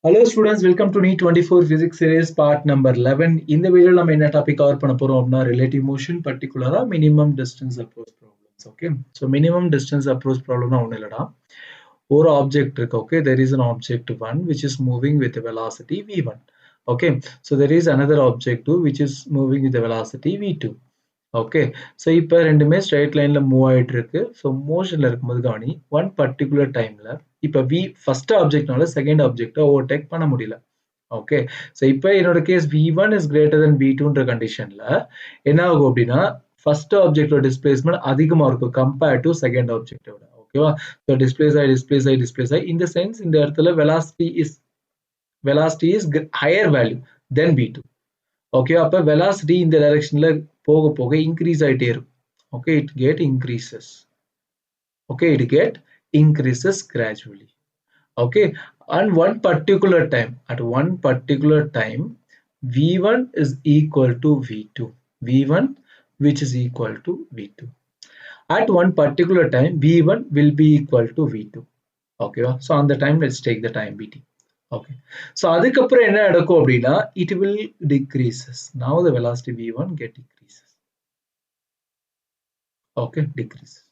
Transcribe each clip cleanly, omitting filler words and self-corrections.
Hello students, welcome to NEET'24 Physics Series part number 11. In the video, we will topic cover relative motion, particular minimum distance approach problems. Okay, so minimum distance approach problem or object. Okay, there is an object 1 which is moving with a velocity v1. Okay, so there is another object 2 which is moving with a velocity v2. Okay, so இப்போ ரெண்டுமே straight lineல move ஆயிட்டு இருக்கு. So motionல இருக்கும்போது கவனி one particular timeல இப்போ v first objectனால second object overtake பண்ண முடியல. Okay, so இப்போ என்னோட case v1 is greater than v2ன்ற conditionல என்ன ஆகும் அப்படின்னா first object displacement அதிகமா இருக்கும் compared to second object ஓட. ஓகேவா? So displace ஆகி in the sense இந்த இடத்துல velocity is higher value than v2. Okay, அப்ப velocity in the directionல போக போக increase ஆயிட்டே இருக்கும். Okay, it increases gradually. Okay, and at one particular time v1 is equal to v2. v1 which is equal to v2. At one particular time v1 will be equal to v2. Okay, so on the time let's take the time bt. Okay, so அதுக்கப்புறம் என்ன நடக்கும் அப்படின்னா it will decreases. Now the velocity v1 get decreases. Okay, decreases.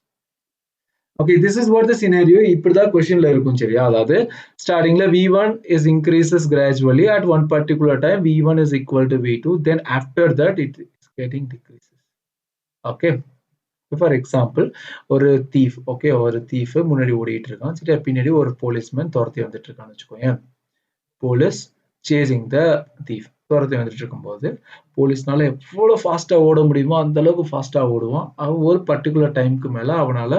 Okay, this is what the scenario இப்படிதான் questionல இருக்கும் சரியா? அதாவது startingல v1 is increases gradually at one particular time v1 is equal to v2, then after that it is getting decreases. Okay, for example ஒரு thief. Okay, ஒரு thief முன்னாடி ஓடிட்டு இருக்கான், சரி பின்னாடி ஒரு policeman துரத்தி வந்துட்டு இருக்கான்னு வச்சுக்கோங்க. Police chasing the thief. துரத்தி வந்துட்டு இருக்கும்போது போலீஸ்னால எவ்வளவு ஃபாஸ்டா ஓட முடியுமோ அந்த அளவுக்கு ஃபாஸ்டா ஓடுவான். அவன் ஒரு பர்டிகுலர் டைமுக்கு மேல அவனால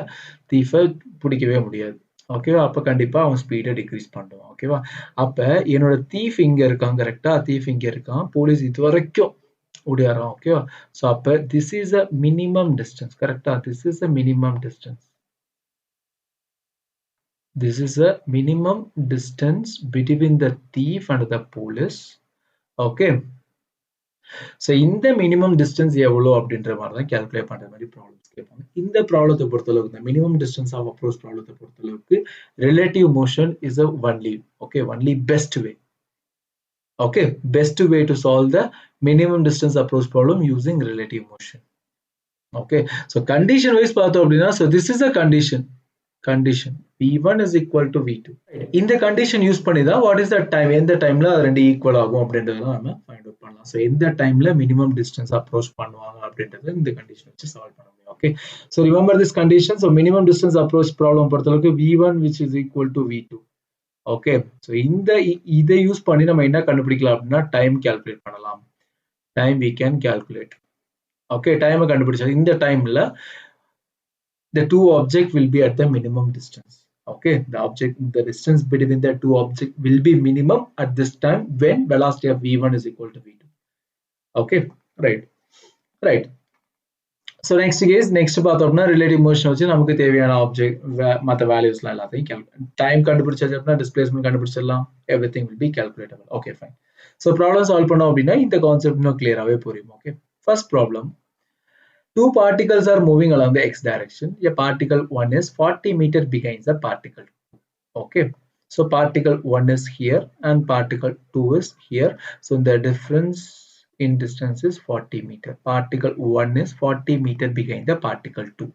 தீஃபை பிடிக்கவே முடியாது. ஓகேவா? அப்ப கண்டிப்பா அவன் ஸ்பீடை டிக்ரீஸ் பண்ணுவான். ஓகேவா? அப்ப என்னோட தீஃப் இங்க இருக்கான், கரெக்டா? தீஃப் இங்க இருக்கான், போலீஸ் இது வரைக்கும் ஓடியாரான். ஓகேவா? சோ அப்ப this is a minimum distance. கரெக்டா? This is a minimum distance. This is a minimum distance between the thief and the police. Okay, so இந்த minimum distance எவ்வளவு அப்படின்ற மாதிரி தான் calculate பண்ற மாதிரி ப்ராப்ளம்ஸ் கேட்பாங்க. இந்த ப்ராப்ளத்தை பொறுத்தளவுக்கு இந்த minimum distance of approach ப்ராப்ளத்தை பொறுத்தளவுக்கு relative motion is a only best way. Okay, best way to solve the minimum distance approach problem using relative motion. Okay, so condition wise பார்த்தோம் அப்படின்னா, so this is a condition v1 is equal to v2. இந்த condition use பண்ணி தான் what is the time, எந்த டைம்ல அது ரெண்டு equal ஆகும் அப்படின்றத நம்ம ஃபைண்ட் அவுட் பண்ணலாம். சோ எந்த டைம்ல மினிமம் டிஸ்டன்ஸ் அப்ரோச் பண்ணுவாங்க அப்படின்றத இந்த கண்டிஷன் வச்சு சால்வ் பண்ண முடியும். Okay, so remember this condition. So minimum distance approach problem பொறுத்தளவுக்கு v1 which is equal to v2. Okay, so இதை யூஸ் பண்ணி நம்ம என்ன கண்டுபிடிக்கலாம் அப்படின்னா டைம் கால்குலேட் பண்ணலாம். Time we can calculate. Okay, டைமை கண்டுபிடிச்சா இந்த டைம்ல the two objects will be at the minimum distance. Okay, the distance between the two objects will be minimum at this time when velocity of v1 is equal to v2. Okay, right. So next பார்த்தோம்னா relative motion வச்சு நமக்கு தேவையான object மற்ற வேல்யூஸ்லாம் எல்லாத்தையும் time கண்டுபிடிச்சாச்சுன்னா displacement கண்டுபிடிச்சிடலாம். everything will be calculatable. Okay, fine. So problem solve பண்ணோம் அப்படின்னா இந்த கான்செப்ட் இன்னும் கிளியராவே புரியும். Okay, first problem. Two particles are moving along the x direction. A particle 1 is 40 meters behind the particle 2. Okay, so particle 1 is here and particle 2 is here. So the difference in distance is 40 meters. Particle 1 is 40 meters behind the particle 2.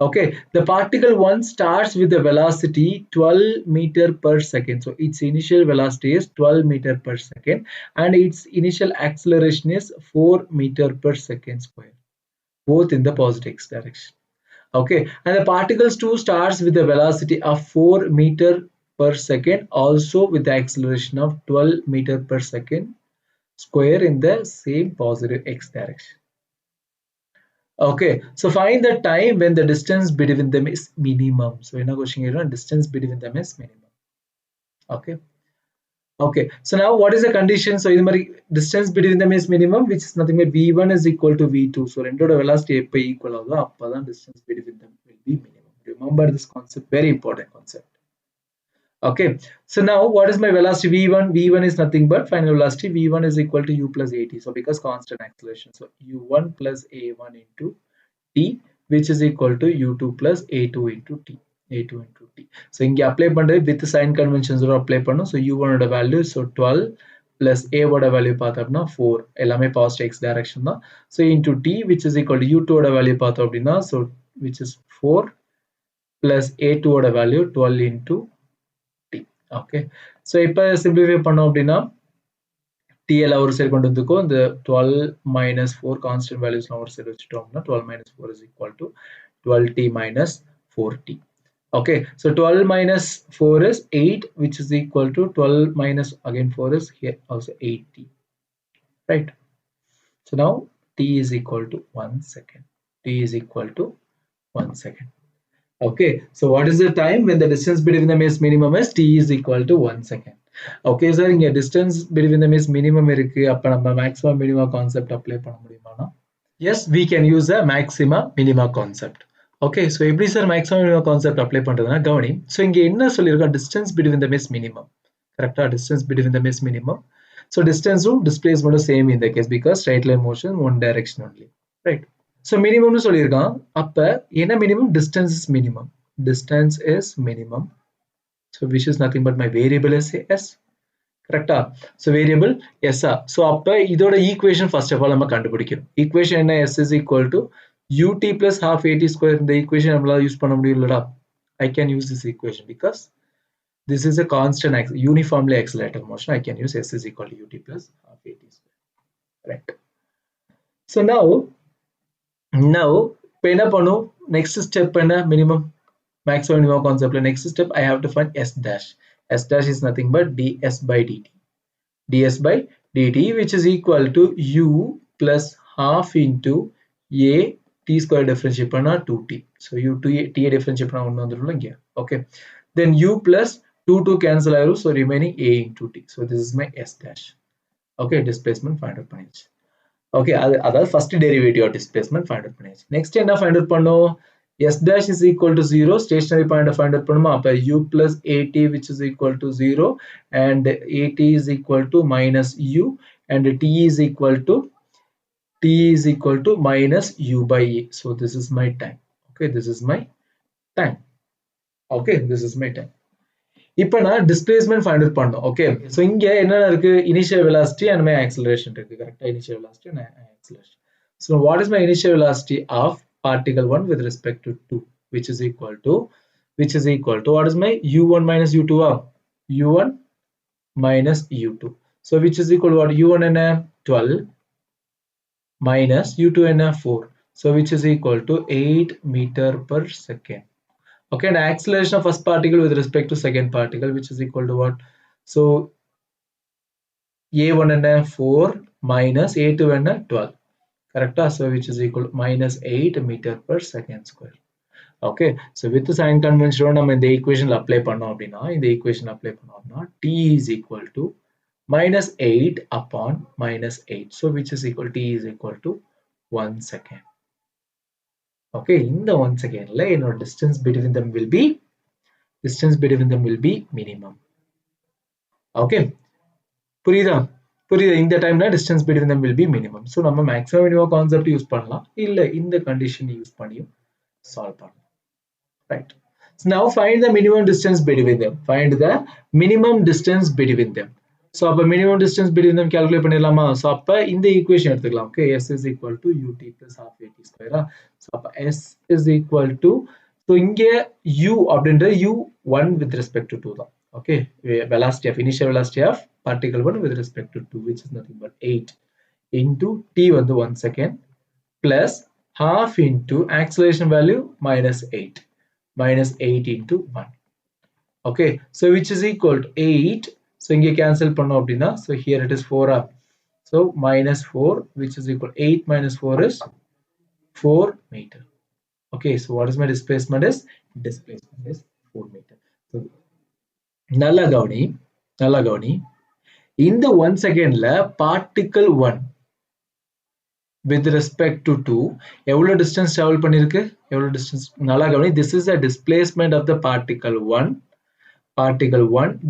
Okay, the particle 1 starts with the velocity 12 meters per second. So its initial velocity is 12 meters per second and its initial acceleration is 4 meters per second square, both in the positive x direction. Okay, and the particles 2 starts with a velocity of 4 meters per second, also with the acceleration of 12 meters per second square in the same positive x direction. Okay, so find the time when the distance between them is minimum. So in a question here, distance between them is minimum. Okay, so now what is the condition? So distance between them is minimum, which is nothing but v1 is equal to v2. So rendoda velocity எப்ப equal ஆகுதோ அப்பதான் distance between them will be minimum. Remember this concept, very important concept. Okay, so now what is my velocity v1? v1 is nothing but final velocity v1 is equal to u plus at. So because constant acceleration, so u1 plus a1 into t, which is equal to u2 plus a2 into t. a2 into t. So இங்க apply பண்றது with sign conventions apply பண்ணும். So u1 ஓட value so 12 plus a ஓட value பார்த்தோம்னா 4 எல்லாமே positive x direction தான். So into t which is equal to u2 ஓட value பார்த்தோம் அப்படின்னா so which is 4 plus a2 ஓட value 12 into t. Okay. So இப்போ simplify பண்ணோம் அப்படின்னா t எல்லாம் ஒரு சைடு கொண்டு வந்துக்கோ இந்த 12 minus 4 constant values ஒரு சைடு வச்சுட்டோம்னா 12 minus 4 is equal to 12t minus 4t. Okay, so 12 minus 4 is 8 which is equal to 12 minus again 4 is here also 8t, right? So now t is equal to 1 second. T is equal to 1 second. Okay, so what is the time when the distance between them is minimum is t is equal to 1 second. Okay sir, இங்க distance between them is minimum இருக்கு, அப்ப நம்ம maximum minimum concept apply பண்ண முடியுமானா? Yes, we can use a maxima minima concept. Okay, so எப்படி sir maximum minima concept apply பண்றதுனா கவனி. So இங்க என்ன சொல்லிருக்கா, distance between them is minimum. கரெக்ட்டா, distance between them is minimum. So distance um displacement same in the case because straight line motion one direction only, right? So minimum னு சொல்லிருக்கான், அப்ப என்ன minimum? Distance is minimum. Distance is minimum. So which is nothing but my variable is s. கரெக்ட்டா? So variable s. So அப்ப இதோட equation first of all நம்ம கண்டுபிடிக்கணும். Equation என்ன? S is equal to ut plus half at square. இந்த equation நம்மளால use பண்ண முடியலடா. I can use this equation because this is a constant uniformly accelerated motion. I can use s is equal to ut plus half at square. Right. So now இப்போ என்ன பண்ணும்? Next step என்ன? Minimum maximum minimum concept. Next step I have to find s dash. S dash is nothing but ds by dt. ds by dt which is equal to u plus half into a t square differentiate பண்ணா 2t. So u 2 t differentiate பண்ணா ஒண்ணு வந்துரும்ல இங்க. Okay. Then u plus 2 cancel ஆயிரும். So remaining a into t. So this is my s dash. Okay, displacement find out பண்ணியாச்சு. Okay, அதாவது first derivative of displacement find out பண்ணியாச்சு. Next என்ன find out பண்ணோம்? S dash is equal to 0, stationary point find out பண்ணுமா, அப்ப u plus at which is equal to 0 and at is equal to minus u and t is equal to minus u by a. So this is my time. Okay, this is my time. Okay, this is my time. இப்போ நான் displacement find out பண்ணோம். Okay, so இங்க என்ன இருக்கு? Initial velocity and my acceleration இருக்கு. கரெக்ட்டா, initial velocity and acceleration. So what is my initial velocity of particle 1 with respect to 2 which is equal to what is my u1 minus u2 u1 minus u2. So which is equal to what? u1 and 12 minus u2 and 4. So which is equal to 8 meter per second. Okay, and acceleration of first particle with respect to second particle which is equal to what? So a1 and 4 minus a2 and 12. Correct? So which is equal to minus 8 meter per second square. Okay, so with the sign convention நம்ம இந்த equation apply பண்ணோம் அப்படின்னா, இந்த equation apply பண்ணோம்னா t is equal to minus 8 upon minus 8. So which is equal to t is equal to 1 second. Okay, in the 1 second la என்னோட distance between them will be minimum. Okay, புரியுதா? இந்த டைம்ல distance between them will be minimum. So நம்ம maximum minimum concept use பண்ணலாம், இல்ல இந்த condition use பண்ணியும் solve பண்ணலாம். Right. So now find the minimum distance between them. Find the minimum distance between them. So அப்ப minimum distance between them calculate பண்ணிடலாமா? So அப்ப இந்த equation எடுத்துக்கலாம். Okay, s is equal to ut plus half at square. So அப்ப s is equal to, so இங்க u அப்படின்ற u1 with respect to 2 தான். Okay, velocity of initial velocity of particle 1 with respect to 2 which is nothing but 8 into t வந்து 1 second plus half into acceleration value minus 8 into 1. Okay, so which is equal to 8. So இங்க cancel பண்ணோம் அப்படின்னா, so here it is 4 up. So minus 4 which is equal to 8 minus 4 is 4 meter. Okay, so what is my displacement is 4 meter. So நல்லா கவனி இந்த 1 secondல particle 1 with respect to 2 எவ்வளவு distance travel பண்ணிருக்கு? எவ்வளவு distance? நல்லா கவனி, this is the displacement of the particle 1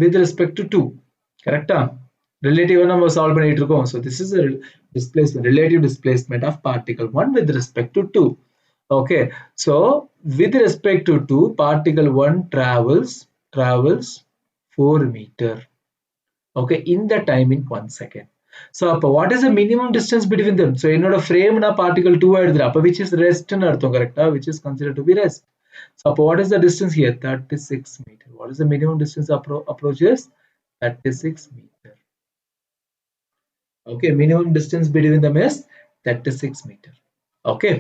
with respect to 2. கரெக்ட்டா? relative நம்ம சால்வ் பண்ணிட்டு இருக்கோம். So this is a displacement, relative displacement of particle 1 with respect to 2. Okay, so with respect to 2, particle 1 travels 4 meter. Okay, in the time in 1 second. So what is the minimum distance between them? So in order frame na particle 2 which is rest correct, which is considered to be rest. So what is the distance here? 36 meter. What is the minimum distance approaches? 36 meter. Okay, minimum distance between them is 36 meter. Okay,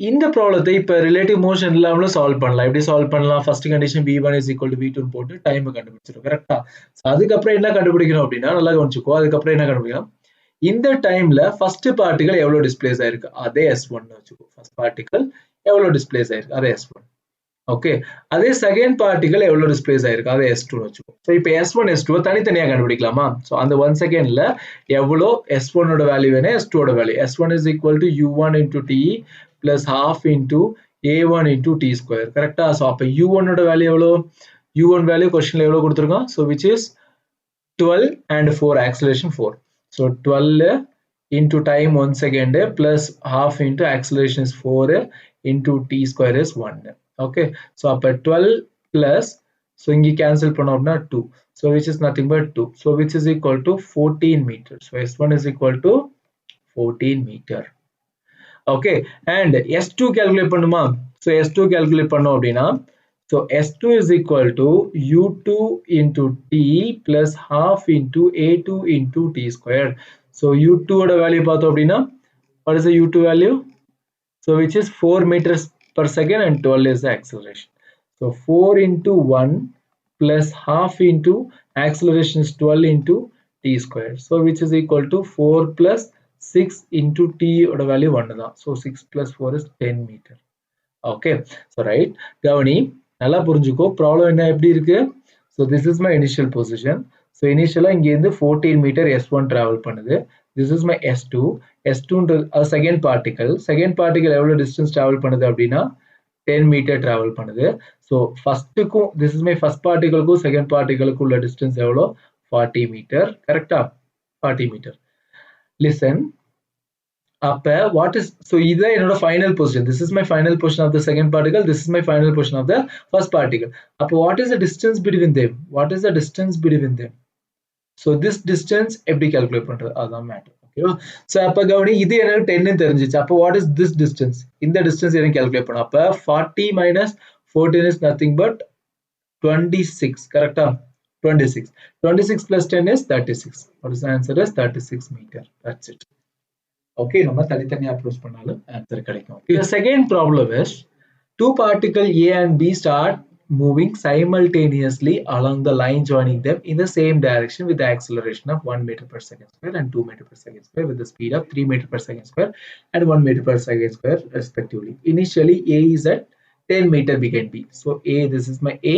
இந்த ப்ராப்ளத்தை இப்போ relative motion இல்லாமலும் solve பண்ணலாம். எப்படி solve பண்ணலாம்? First condition v1 is equal to v2 போட்டு time கண்டுபிடிச்சிடும். கரெக்டா? அதுக்கப்புறம் என்ன கண்டுபிடிக்கணும் அப்படின்னா, நல்லா கவனிச்சுக்கோ. அதுக்கப்புறம் என்ன கண்டுபிடிக்கணும்? இந்த டைம்ல ஃபர்ஸ்ட் பார்ட்டிகல் எவ்வளவு டிஸ்பிளேஸ் ஆயிருக்கு அதே s1 வச்சுக்கோ. ஃபர்ஸ்ட் பார்ட்டிகல் எவ்வளவு டிஸ்பிளேஸ் ஆயிருக்கு அதே s1. ஓகே, அதே செகண்ட் பார்ட்டிகல் எவ்வளவு டிஸ்பிளேஸ் ஆயிருக்கு அதே s2 வச்சுக்கோ. ஸோ இப்போ s1 s2 தனித்தனியா கண்டுபிடிக்கலாமா? ஸோ அந்த 1 செகண்ட்ல எவ்வளோ s1 ஓட வேல்யூ வேணும், s2 ஓட value. s1 is equal to u1 into t plus half into a1 into t square. கரெக்டா? ஸோ அப்போ u1 ஓட வேல்யூ எவ்வளோ? u1 வேல்யூ கொஸ்டின்ல எவ்வளோ கொடுத்துருக்கோம்? So which is 12 and 4 acceleration 4. So 12 into time 1 second plus half into acceleration is 4 into t square is 1. Okay, so up at 12 plus, so ingi cancel panna 2, so which is nothing but 2, so which is equal to 14 meters. So s1 is equal to 14 meter. Okay, and s2 calculate pannuma. So s2 calculate pannom appadina, so s2 is equal to u2 into t plus half into a2 into t square. So u2 oda value paatho appadina, what is the u2 value? So which is 4 meters per second and 12 is the acceleration. So 4 into 1 plus half into acceleration is 12 into t square. So which is equal to 4 plus 6 into t oda value 1 da. So 6 plus 4 is 10 meter. Okay, so right, கவனி நல்லா புரிஞ்சுக்கோ. Problem என்ன எப்படி இருக்கு? So this is my initial position. So initially இங்க இருந்து 14 meter s1 travel பண்ணுது. This is my s2. s2 second particle எவ்வளவு distance travel பண்ணுது அப்படின்னா 10 meter travel பண்ணுது. So firstக்கும், this is my first particleக்கும் second particleக்கும் உள்ள distance எவ்வளோ? 40 meter. கரெக்டா? 40 meter. Listen, அப்ப what is, so இது என்னோட final position. This is my final position of the second particle. This is my final position of the first particle. அப்ப what is the distance between them? What is the distance between them? So this distance எப்படி calculate பண்றது? அதான் matter. ஓகேவா? So அப்ப கவனி, இது எனக்கு 10 ன்னு தெரிஞ்சிச்சு. அப்ப what is this distance? இந்த distance என்ன calculate பண்ணணும்? அப்ப 40 minus 14 is nothing but 26. கரெக்டா? 26. 26 plus 10 is 36. What is the answer? Is 36 meter. That's it. Okay, நம்ம தனித்தனியா அப்ரோச் பண்ணாலும் ஆன்சர் கிடைக்கும். The second problem is two particles A and B start moving simultaneously along the line joining them in the same direction with the acceleration of 1 meter per second square and 2 meter per second square with the speed of 3 meter per second square and 1 meter per second square respectively. Initially A is at 10 meter behind B. So A, this is my A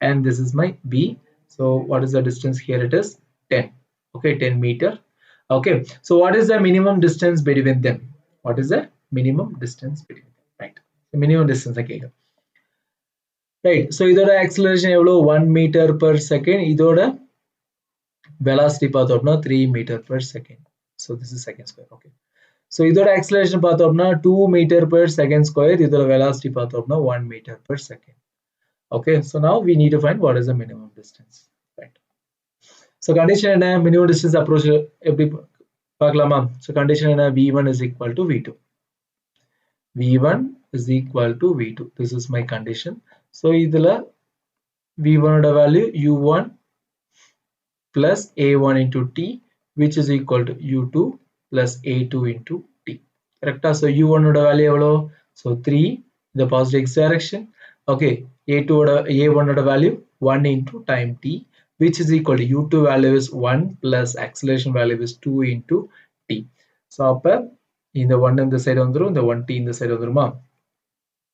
and this is my B. So what is the distance here? It is 10. Okay, 10 meter. Okay, so what is the minimum distance between them? What is the minimum distance between them? Right, the minimum distance okay. Right, so இதோட acceleration எவ்வளோ? 1 meter per second. இதோட velocity பார்த்தோம்னா 3 meter per second. So this is second square. Okay, so இதோட acceleration பார்த்தோம்னா 2 meter per second square. இதோட velocity பார்த்தோம்னா 1 meter per second. Okay, so now we need to find what is the minimum distance. Right, so condition என்ன? minimum distance approach எப்படி பார்க்கலாமா? So condition என்ன? v1 is equal to v2. v1 is equal to v2. This is my condition. So இதுல v1 ஓட value u1 plus a1 into t which is equal to u2 plus a2 into t. Correct? So u1 ஓட value எவ்வளோ? So 3 in the positive x direction. Okay, a1 ஓட value 1 into time t which is equal to u2 value is 1 plus acceleration value is 2 into t. So அப்ப இந்த 1 இந்த side வந்துரும், இந்த 1t இந்த side வந்துருமா?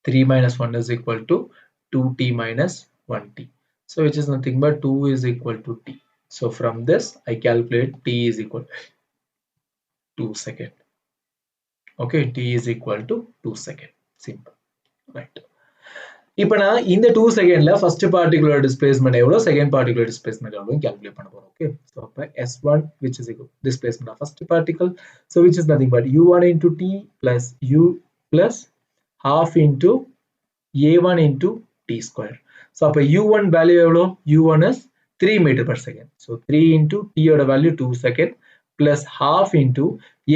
3 minus 1 is equal to 2t minus 1t. So which is nothing but 2 is equal to t. So from this I calculate t is equal to 2 seconds. Okay, t is equal to 2 seconds. Simple. Right. இப்போ நான் இந்த 2 செகண்ட்ல first particular displacement எவ்வளவு, second particular displacement எவ்வளவு calculate பண்ண போறோம். Okay, so அப்ப s1 which is equal displacement of first particle, so which is nothing but u1 into t plus u plus half into a1 into t square. So அப்ப u1 value எவ்வளோ? u1 is 3 meter per second. So 3 into t ஓட value 2 second plus half into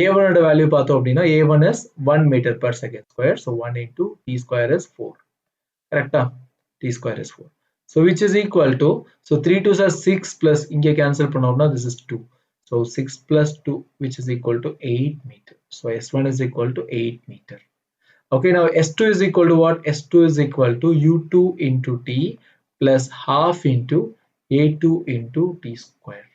a1 ஓட value பார்த்தோம் அப்படின்னா a1 is 1 meter per second square. So 1 into t square is 4. Correct? T square is 4. So which is equal to, so 3 2s are 6 plus இங்கே cancel பண்ணோம்னா this is 2. So 6 plus 2 which is equal to 8 meter. So S1 is equal to 8 meter. Okay, now S2 is equal to what? S2 is equal to U2 into T plus half into A2 into T square.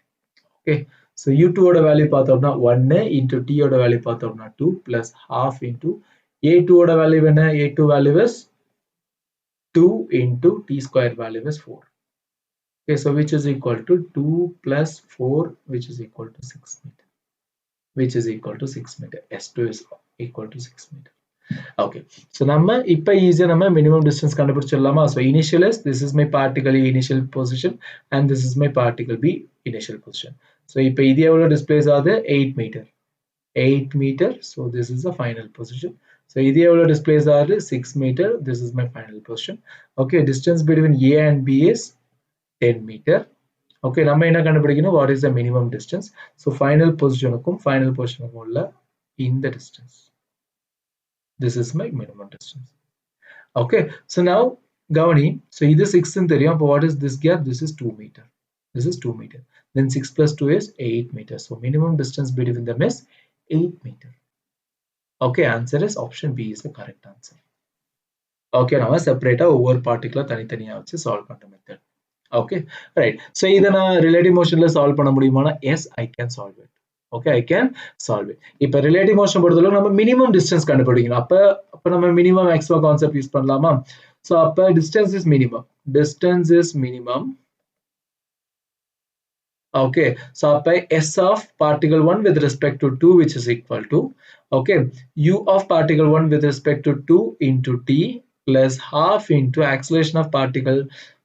Okay, so U2 oda value பார்த்தோம்னா 1 into T oda value பார்த்தோம்னா 2 plus half into A2 oda value என்ன? A2 value is 2 into T square value is 4. Okay, so which is equal to 2 plus 4 which is equal to 6 meter. Which is equal to 6 meter. S2 is equal to 6 meter. Okay, so நம்ம இப்ப ஈஸியா நம்ம minimum distance கண்டுபிடிச்சிடலாமா? So initial is, this is my particle A initial position and this is my particle B initial position. So இப்ப இது எவ்வளவு displace ஆகுது? 8 meter. 8 meter. So this is the final position. So இது எவ்வளவு displace ஆகுது? 6 meter. This is my final position. Okay, distance between A and B is 10 meter. Okay, நம்ம என்ன கண்டுபிடிக்கணும்? What is the minimum distance? So final positionக்கும் final positionக்கும் உள்ள இந்த distance. This is my minimum distance. Okay, so now Gavani, so either 6 in theory, but what is this gap? This is 2 meter. This is 2 meter. Then 6 plus 2 is 8 meters. So minimum distance between them is 8 meter. Okay, answer is option B is the correct answer. Okay, now separate over particular தனித்தனியா வச்சு solve பண்ற method. Okay, right. So இத நான் relative motionல solve பண்ண முடியுமானா? Yes, I can solve it. Okay, I can solve it. இப்ப relative motion பொறுத்தவரை நம்ம minimum distance கண்டுபிடிக்கணும். அப்ப நம்ம minimum maximum concept யூஸ் பண்ணலாமா? So அப்ப distance is minimum. Distance is minimum. Okay, so apply S of particle 1 with respect to 2 which is equal to, okay, U of particle 1 with respect to 2 into T plus half into acceleration of particle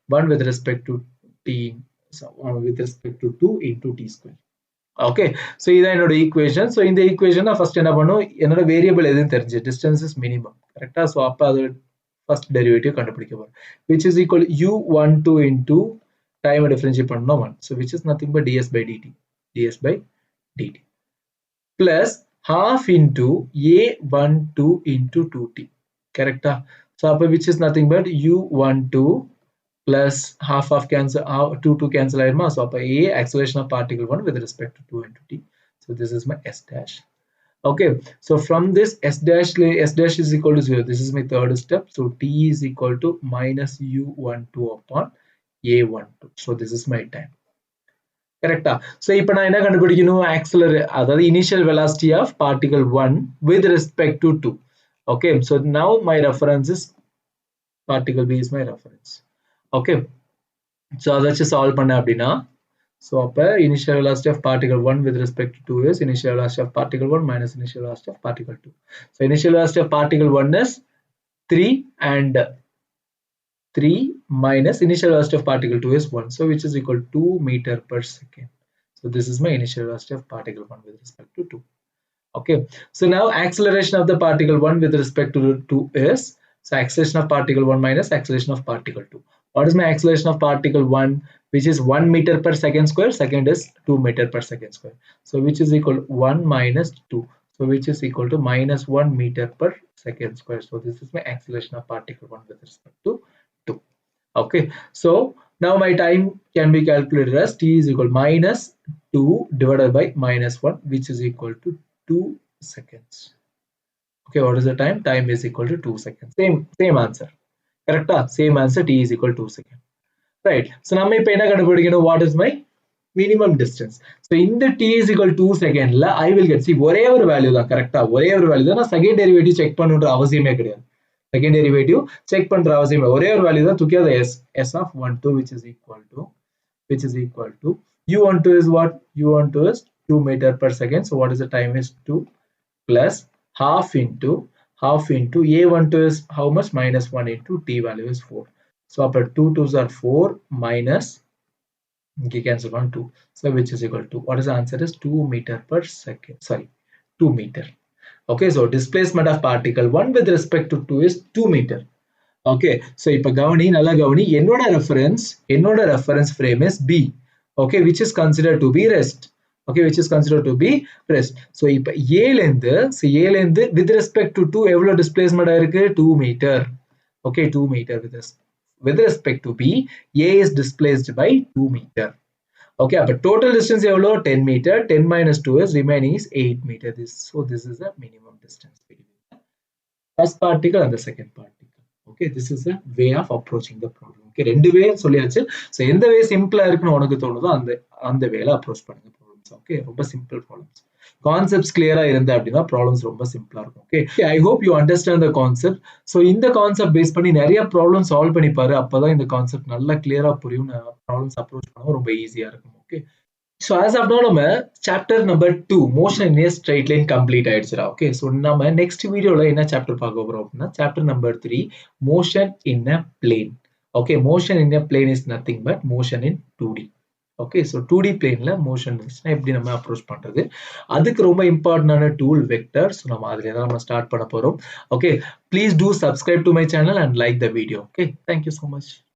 1 with respect to T, so with respect to 2 into T square. Okay, so இதான் என்னோட equation. So இந்த equation நான் first என்ன பண்ணும், என்னோட variable எதுன்னு தெரிஞ்சு, distance is minimum, correct? So அப்ப அது first derivative கண்டுபிடிக்க போறோம், which is equal to U12 into time differentiate பண்ணனும் 1, so which is nothing but ds by dt plus half into a12 into 2t, correct? So அப்ப which is nothing but u12 plus half of cancel 2 cancel ஆயிருமா? So அப்ப a acceleration of particle 1 with respect to 2 into t. So this is my s dash. Okay, so from this s dash is equal to 0. This is my third step. So t is equal to minus u12 upon a12. So this is my time. Correct? So இப்ப நான் என்ன கண்டுபிடிக்கணும்? Accelerate, அதாவது initial velocity of particle 1 with respect to 2. Okay, so now my reference is particle B is my reference. Okay, so அதை வச்சு solve பண்ண அப்படின்னா, so அப்ப initial velocity of particle 1 with respect to 2 is initial velocity of particle 1 minus initial velocity of particle 2. So initial velocity of particle 1 is 3 and 3 minus initial velocity of particle 2 is 1, so which is equal to 2 meter per second. So this is my initial velocity of particle 1 with respect to 2. Okay, so now acceleration of the particle 1 with respect to 2 is, so acceleration of particle 1 minus acceleration of particle 2. What is my acceleration of particle 1, which is 1 meter per second square? Second is 2 meter per second square. So which is equal to 1 minus 2. So which is equal to minus 1 meter per second square. So this is my acceleration of particle 1 with respect to 2. Okay, so now my time can be calculated as t is equal to minus 2 divided by minus 1, which is equal to 2 seconds. Okay, what is the time? Time is equal to 2 seconds. Same answer. Correct? Same answer. T is equal to 2 seconds. Right. So now my pena kandupidikanum, what is my minimum distance? So in the t is equal to 2 second la I will get, see ஒரே ஒரு value தான், கரெக்ட்டா ஒரே ஒரு value தான், நான் second derivative check பண்ணனும்ன்ற அவசியமே கிடையாது. செகண்ட் டெரிவேட்டிவ் செக் பண்ற அவசியமே, ஒரே ஒரு வேல்யூ தான், தூக்கி அத s of 12 which is equal to u12 is what? u12 is 2 meter per second. So what is the time is 2 plus half into a12 is how much? Minus 1 into t value is 4. So after 2 2s are 4 minus, okay, cancel 1 2, so which is equal to, what is the answer is 2 meter per second, sorry 2 meter. Okay, so displacement of particle 1 with respect to 2 is 2 meter. Okay, so இப்ப கவனி நல்லா கவனி என்னோட reference frame is B. Okay, which is considered to be rest. Okay, which is considered to be rest. So இப்ப A ல இருந்து with respect to 2 எவ்வளவு displacement இருக்கு 2 meter. Okay, 2 meter with respect to B, A is displaced by 2 meter. Okay, but total distance எவ்வளோ 10 meter. 10 minus 2 is remaining is 8 meter. So this is the minimum distance between the first particle and the second particle. Okay, this is a way of approaching the problem. Okay, ரெண்டு வே சொல்லியாச்சு. So எந்த வே சிம்பிளா இருக்குன்னு உனக்கு தோணுதோ அந்த வேல approach பண்ணுங்க ப்ராப்ளம்ஸ். ஓகே, ரொம்ப சிம்பிள் ப்ராப்ளம்ஸ். கான்செப்ட்ஸ் கிளியரா இருந்தா அப்படின்னா ப்ராப்ளம்ஸ் ரொம்ப சிம்பிளா இருக்கும். Okay, I hope you understand the concept. So இந்த கான்செப்ட் பேஸ் பண்ணி நிறைய ப்ராப்ளம் சால்வ் பண்ணி பாரு. அப்பதான் இந்த கான்செப்ட் நல்லா கிளியரா புரியும். ப்ராப்ளம்ஸ் அப்ரோச் பண்ணவும் ரொம்ப ஈஸியா இருக்கும். Okay, so as of now நம்ம chapter number 2 motion in a straight line complete ஆயிடுச்சுடா. ஓகே, ஸோ நம்ம நெக்ஸ்ட் வீடியோல என்ன சாப்டர் பார்க்க போறோம் அப்படின்னா chapter number 3 motion in a plane. Okay, motion in a plane is nothing but motion in 2D. Okay, so 2D பிளேன்ல motion எப்படி நம்ம அப்ரோச் பண்றது, அதுக்கு ரொம்ப இம்பார்ட்டன்டான டூல் வெக்டர். ஸோ நம்ம அதுல தான் நம்ம ஸ்டார்ட் பண்ண போறோம். Okay, please do subscribe to my channel and like the video. Okay, thank you so much.